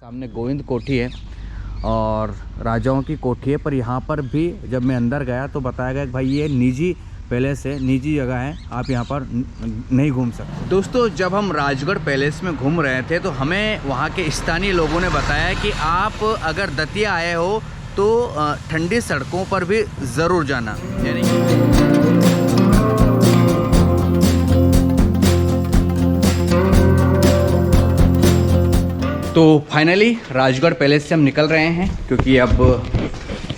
सामने गोविंद कोठी है और राजाओं की कोठी है, पर यहाँ पर भी जब मैं अंदर गया तो बताया गया कि भाई ये निजी पैलेस है, निजी जगह है, आप यहाँ पर नहीं घूम सकते। दोस्तों, जब हम राजगढ़ पैलेस में घूम रहे थे तो हमें वहाँ के स्थानीय लोगों ने बताया कि आप अगर दतिया आए हो तो ठंडी सड़कों पर भी ज़रूर जाना। यानी तो फाइनली राजगढ़ पैलेस से हम निकल रहे हैं क्योंकि अब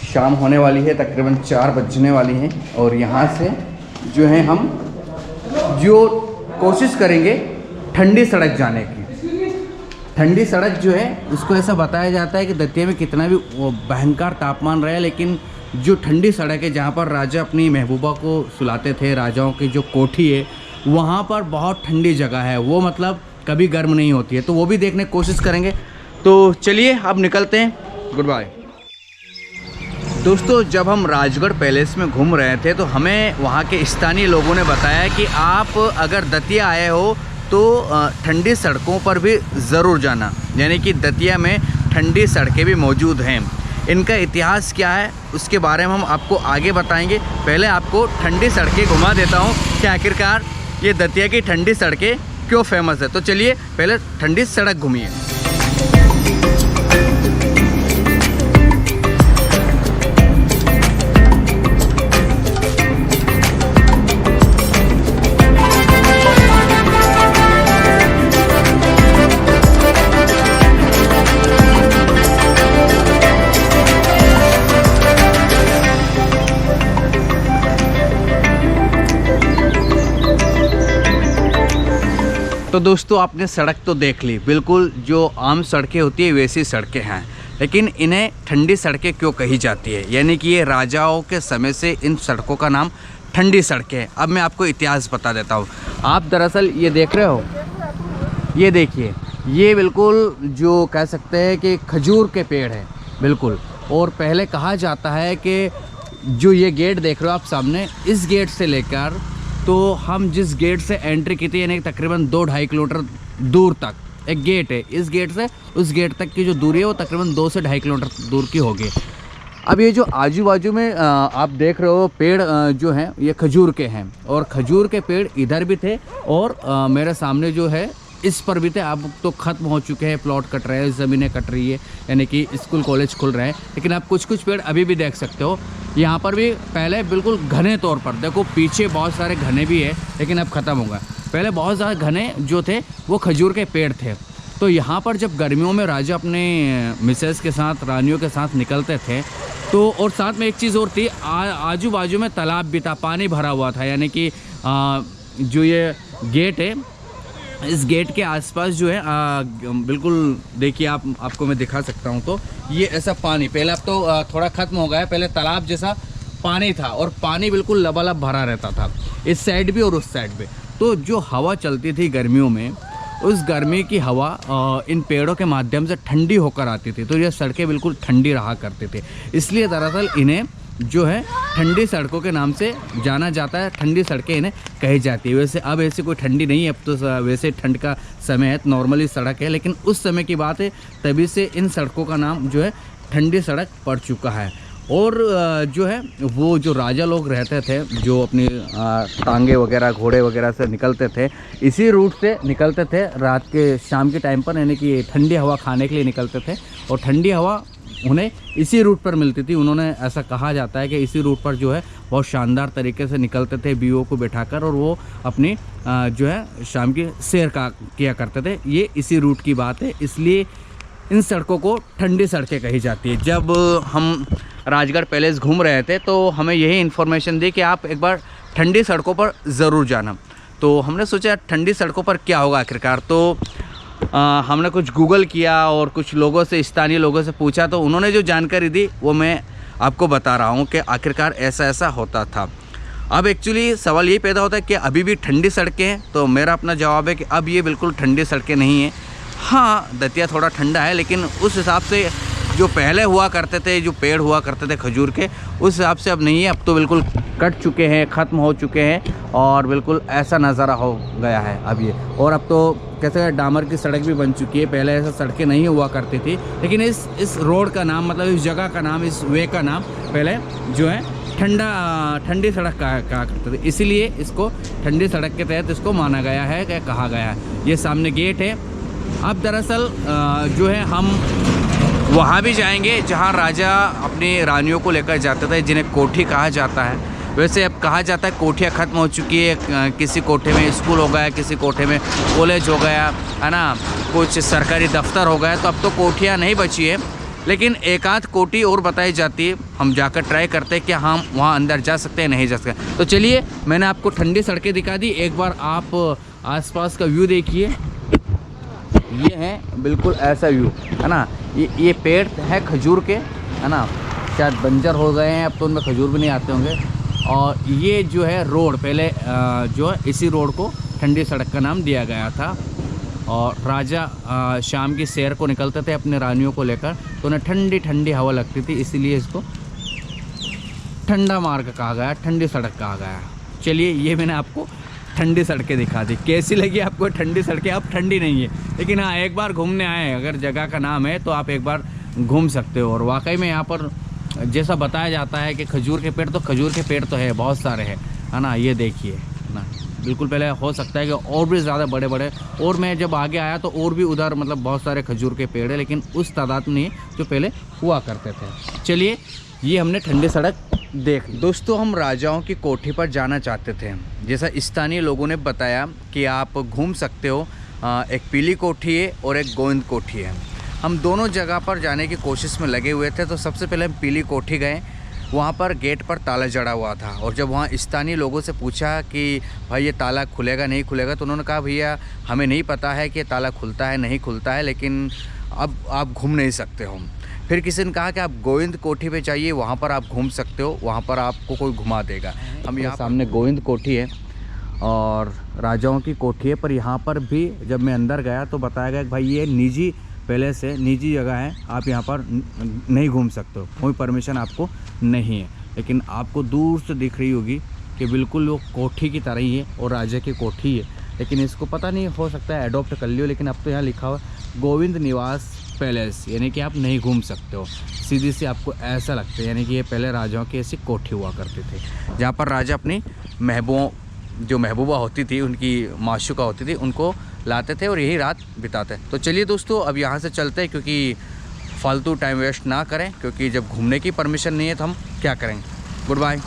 शाम होने वाली है, तकरीबन 4 बजने वाली हैं और यहाँ से जो है हम कोशिश करेंगे ठंडी सड़क जाने की। ठंडी सड़क जो है उसको ऐसा बताया जाता है कि दतिया में कितना भी भयंकर तापमान रहे, लेकिन जो ठंडी सड़क है जहाँ पर राजा अपनी महबूबा को सुलाते थे, राजाओं की जो कोठी है वहाँ पर बहुत ठंडी जगह है, वो मतलब कभी गर्म नहीं होती है, तो वो भी देखने की कोशिश करेंगे। तो चलिए अब निकलते हैं। Goodbye. दोस्तों, जब हम राजगढ़ पैलेस में घूम रहे थे तो हमें वहाँ के स्थानीय लोगों ने बताया कि आप अगर दतिया आए हो तो ठंडी सड़कों पर भी ज़रूर जाना। यानी कि दतिया में ठंडी सड़कें भी मौजूद हैं। इनका इतिहास क्या है उसके बारे में हम आपको आगे बताएंगे। पहले आपको ठंडी सड़कें घुमा देता हूँ कि आखिरकार ये दतिया की ठंडी सड़कें क्यों फेमस है। तो चलिए पहले ठंडी सड़क घूमिए। तो दोस्तों, आपने सड़क तो देख ली, बिल्कुल जो आम सड़कें होती है वैसी सड़कें हैं, लेकिन इन्हें ठंडी सड़कें क्यों कही जाती है? यानी कि ये राजाओं के समय से इन सड़कों का नाम ठंडी सड़कें है। अब मैं आपको इतिहास बता देता हूँ। आप दरअसल ये देख रहे हो, ये देखिए, ये बिल्कुल जो कह सकते हैं कि खजूर के पेड़ हैं बिल्कुल। और पहले कहा जाता है कि जो ये गेट देख रहे हो आप सामने, इस गेट से लेकर तो हम जिस गेट से एंट्री की थी, यानी तकरीबन 2-2.5 किलोमीटर दूर तक एक गेट है, इस गेट से उस गेट तक की जो दूरी है वो तकरीबन 2 से 2.5 किलोमीटर दूर की होगी। अब ये जो आजू बाजू में आप देख रहे हो पेड़ जो हैं ये खजूर के हैं, और खजूर के पेड़ इधर भी थे और मेरे सामने जो है इस पर भी थे। अब तो ख़त्म हो चुके हैं, प्लॉट कट रहे हैं, ज़मीनें कट रही है, यानी कि स्कूल कॉलेज खुल रहे हैं, लेकिन आप कुछ पेड़ अभी भी देख सकते हो। यहाँ पर भी पहले बिल्कुल घने तौर पर, देखो पीछे बहुत सारे घने भी है लेकिन अब ख़त्म हो गए। पहले बहुत ज़्यादा घने जो थे वो खजूर के पेड़ थे। तो यहाँ पर जब गर्मियों में राजा अपने मिसेस के साथ, रानियों के साथ निकलते थे तो, और साथ में एक चीज़ और थी, आजू बाजू में तालाब भी था, पानी भरा हुआ था। यानी कि जो ये गेट है, इस गेट के आसपास जो है बिल्कुल देखिए, आपको मैं दिखा सकता हूँ। तो ये ऐसा पानी पहले, अब तो थोड़ा ख़त्म हो गया है, पहले तालाब जैसा पानी था और पानी बिल्कुल लबालब भरा रहता था इस साइड भी और उस साइड भी। तो जो हवा चलती थी गर्मियों में, उस गर्मी की हवा इन पेड़ों के माध्यम से ठंडी होकर आती थी, तो ये सड़कें बिल्कुल ठंडी रहा करती थी। इसलिए दरअसल इन्हें जो है ठंडी सड़कों के नाम से जाना जाता है, ठंडी सड़कें इन्हें कही जाती है। वैसे अब ऐसी कोई ठंडी नहीं है, अब तो वैसे ठंड का समय है, नॉर्मली सड़क है, लेकिन उस समय की बात है, तभी से इन सड़कों का नाम जो है ठंडी सड़क पड़ चुका है। और जो है वो जो राजा लोग रहते थे, जो अपनी टांगे वगैरह, घोड़े वगैरह से निकलते थे, इसी रूट से निकलते थे रात के, शाम के टाइम पर, यानी कि ठंडी हवा खाने के लिए निकलते थे और ठंडी हवा उन्हें इसी रूट पर मिलती थी। उन्होंने ऐसा कहा जाता है कि इसी रूट पर जो है बहुत शानदार तरीके से निकलते थे बीओ को बैठाकर, और वो अपनी जो है शाम की सैर किया करते थे। ये इसी रूट की बात है, इसलिए इन सड़कों को ठंडी सड़कें कही जाती है। जब हम राजगढ़ पैलेस घूम रहे थे तो हमें यही इन्फॉर्मेशन दी कि आप एक बार ठंडी सड़कों पर ज़रूर जाना। तो हमने सोचा ठंडी सड़कों पर क्या होगा आखिरकार। तो हमने कुछ गूगल किया और कुछ लोगों से, स्थानीय लोगों से पूछा, तो उन्होंने जो जानकारी दी वो मैं आपको बता रहा हूँ कि आखिरकार ऐसा होता था। अब एक्चुअली सवाल ये पैदा होता है कि अभी भी ठंडी सड़कें हैं, तो मेरा अपना जवाब है कि अब ये बिल्कुल ठंडी सड़कें नहीं हैं। हाँ, दतिया थोड़ा ठंडा है, लेकिन उस हिसाब से जो पहले हुआ करते थे, जो पेड़ हुआ करते थे खजूर के, उस हिसाब से अब नहीं है। अब तो बिल्कुल कट चुके हैं, ख़त्म हो चुके हैं और बिल्कुल ऐसा नज़ारा हो गया है अब ये। और अब तो कैसे डामर की सड़क भी बन चुकी है। पहले ऐसा सड़कें नहीं हुआ करती थी, लेकिन इस रोड का नाम, मतलब इस जगह का नाम, इस वे का नाम पहले जो है ठंडी सड़क कहा करते थे, इसीलिए इसको ठंडी सड़क के तहत इसको माना गया है, क्या कहा गया है। ये सामने गेट है। अब दरअसल जो है हम वहाँ भी जाएंगे जहाँ राजा अपनी रानियों को लेकर जाते थे, जिन्हें कोठी कहा जाता है। वैसे अब कहा जाता है कोठियाँ ख़त्म हो चुकी है, किसी कोठे में स्कूल हो गया, किसी कोठे में कॉलेज हो गया, है ना, कुछ सरकारी दफ्तर हो गया, तो अब तो कोठियाँ नहीं बची है। लेकिन एक आध कोठी और बताई जाती है, हम जाकर ट्राई करते हैं कि हम वहाँ अंदर जा सकते हैं नहीं जा सकते। तो चलिए, मैंने आपको ठंडी सड़कें दिखा दी, एक बार आप आसपास का व्यू देखिए। ये है बिल्कुल ऐसा व्यू, है ना। ये पेड़ है खजूर के, है ना, शायद बंजर हो गए हैं, अब तो उनमें खजूर भी नहीं आते होंगे। और ये जो है रोड, पहले जो है इसी रोड को ठंडी सड़क का नाम दिया गया था। और राजा शाम की सैर को निकलते थे अपने रानियों को लेकर, तो उन्हें ठंडी ठंडी हवा लगती थी, इसीलिए इसको ठंडा मार्ग कहा गया, ठंडी सड़क कहा गया। चलिए, ये मैंने आपको ठंडी सड़कें दिखा दी। कैसी लगी आपको ठंडी सड़कें? अब ठंडी नहीं है, लेकिन हाँ, एक बार घूमने आए, अगर जगह का नाम है तो आप एक बार घूम सकते हो। और वाकई में यहाँ पर जैसा बताया जाता है कि खजूर के पेड़, तो खजूर के पेड़ तो है, बहुत सारे हैं, है ना। ये देखिए ना, बिल्कुल पहले हो सकता है कि और भी ज़्यादा बड़े बड़े, और मैं जब आगे आया तो और भी उधर मतलब बहुत सारे खजूर के पेड़ है, लेकिन उस तादाद में नहीं जो पहले हुआ करते थे। चलिए, ये हमने ठंडी सड़क देख। दोस्तों, हम राजाओं की कोठी पर जाना चाहते थे। जैसा स्थानीय लोगों ने बताया कि आप घूम सकते हो, एक पीली कोठी है और एक गोविंद कोठी है। हम दोनों जगह पर जाने की कोशिश में लगे हुए थे। तो सबसे पहले हम पीली कोठी गए, वहाँ पर गेट पर ताला जड़ा हुआ था, और जब वहाँ स्थानीय लोगों से पूछा कि भाई ये ताला खुलेगा नहीं खुलेगा, तो उन्होंने कहा भैया हमें नहीं पता है कि ताला खुलता है नहीं खुलता है, लेकिन अब आप घूम नहीं सकते हो। फिर किसी ने कहा कि आप गोविंद कोठी पे जाइए, वहाँ पर आप घूम सकते हो, वहाँ पर आपको कोई घुमा देगा। हम यहाँ सामने गोविंद कोठी है और राजाओं की कोठी है, पर यहाँ पर भी जब मैं अंदर गया तो बताया गया कि भाई ये निजी, पहले से निजी जगह है, आप यहाँ पर नहीं घूम सकते हो, कोई परमिशन आपको नहीं है। लेकिन आपको दूर से दिख रही होगी कि बिल्कुल वो कोठी की तरह ही है और राजा की कोठी है, लेकिन इसको पता नहीं, हो सकता है अडॉप्ट कर लियो, लेकिन अब तो यहाँ लिखा हुआ गोविंद निवास पैलेस, यानी कि आप नहीं घूम सकते हो। सीधी सी आपको ऐसा लगता है, यानी कि ये पहले राजाओं की ऐसी कोठी हुआ करती थी, जहाँ पर राजा अपनी महबूबा होती थी, उनकी माशूका होती थी, उनको लाते थे और यही रात बिताते। तो चलिए दोस्तों, अब यहाँ से चलते हैं, क्योंकि फालतू टाइम वेस्ट ना करें, क्योंकि जब घूमने की परमिशन नहीं है तो हम क्या करेंगे। Good bye.